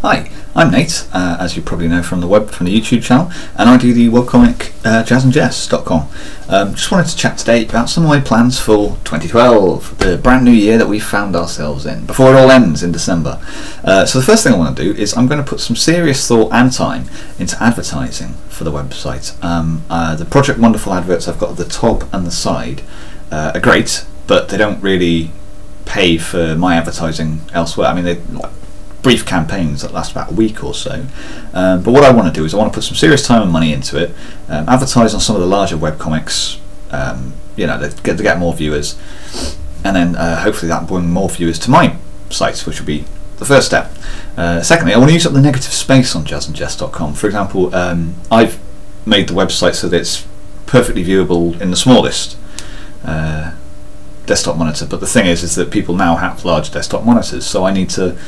Hi, I'm Nate, as you probably know from the YouTube channel, and I do the webcomic jazzandjess.com. Just wanted to chat today about some of my plans for 2012, the brand new year that we found ourselves in, before it all ends in December. So the first thing I want to do is I'm going to put some serious thought and time into advertising for the website. The Project Wonderful adverts I've got at the top and the side are great, but they don't really pay for my advertising elsewhere. I mean, they're brief campaigns that last about a week or so, but what I want to do is I want to put some serious time and money into it, advertise on some of the larger webcomics, you know, to get more viewers, and then hopefully that will bring more viewers to my site, which will be the first step. Secondly, I want to use up the negative space on jazzandjess.com. For example, I've made the website so that it's perfectly viewable in the smallest desktop monitor, but the thing is that people now have large desktop monitors, so I need to,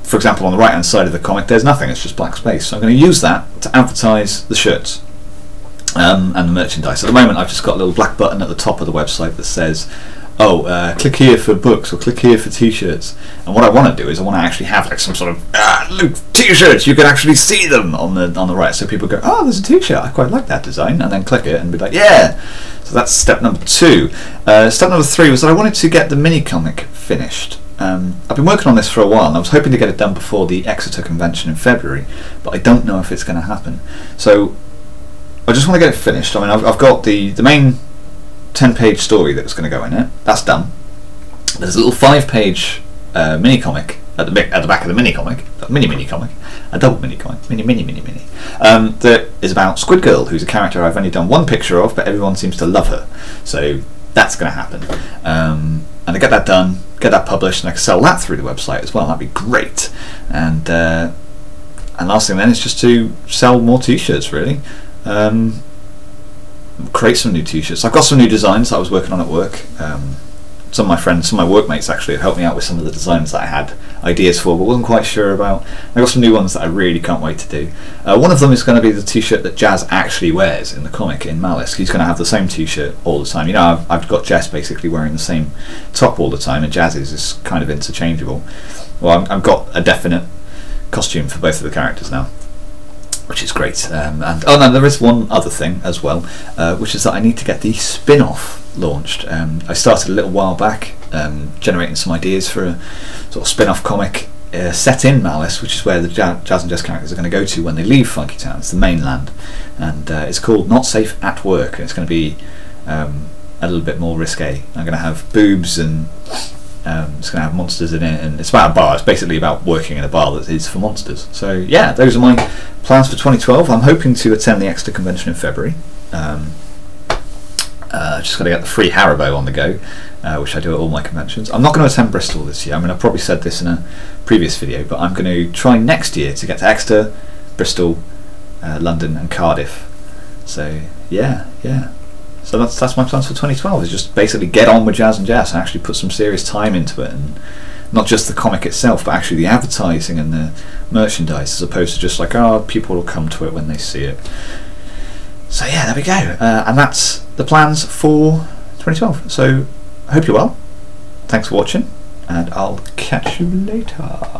for example, on the right hand side of the comic there's nothing, it's just black space, so I'm going to use that to advertise the shirts and the merchandise. At the moment I've just got a little black button at the top of the website that says, click here for books or click here for t-shirts, and what I want to do is I want to actually have like some sort of look, t-shirts, you can actually see them on the right, so people go, oh, there's a t-shirt, I quite like that design, and then click it and be like, yeah. So that's step number 2. Step number 3 was that I wanted to get the mini comic finished. I've been working on this for a while, and I was hoping to get it done before the Exeter convention in February, but I don't know if it's going to happen. So I just want to get it finished. I mean, I've got the main 10-page story that's going to go in it. That's done. There's a little 5-page mini comic at the back of the mini comic, mini comic, a double mini comic, mini, that is about Squid Girl, who's a character I've only done one picture of, but everyone seems to love her. So that's going to happen. And I get that done, get that published, and I can sell that through the website as well. That'd be great. And last thing then is just to sell more t-shirts, really. Create some new t-shirts. I've got some new designs that I was working on at work. Some of my friends, some of my workmates actually have helped me out with some of the designs that I had ideas for but wasn't quite sure about. I've got some new ones that I really can't wait to do. One of them is going to be the t-shirt that Jazz actually wears in the comic in Malice. He's going to have the same t-shirt all the time. You know, I've got Jess basically wearing the same top all the time, and Jazz's is kind of interchangeable. Well, I've got a definite costume for both of the characters now, which is great. And oh no, there is one other thing as well, which is that I need to get the spin-off launched. I started a little while back generating some ideas for a sort of spin-off comic set in Malice, which is where the Jazz and Jess characters are going to go to when they leave Funky Town. It's the mainland, and it's called Not Safe at Work, and it's going to be a little bit more risque. I'm going to have boobs, and it's going to have monsters in it, and it's about a bar. It's basically about working in a bar that is for monsters. So yeah, those are my plans for 2012. I'm hoping to attend the Exeter convention in February. Just got to get the free Haribo on the go, which I do at all my conventions. I'm not going to attend Bristol this year. I mean, I've probably said this in a previous video, but I'm going to try next year to get to Exeter, Bristol, London and Cardiff. So yeah. So that's my plans for 2012, is just basically get on with Jazz and Jess and actually put some serious time into it, and not just the comic itself, but actually the advertising and the merchandise, as opposed to just like, oh, people will come to it when they see it. So yeah, there we go, and that's the plans for 2012. So I hope you're well, thanks for watching, and I'll catch you later.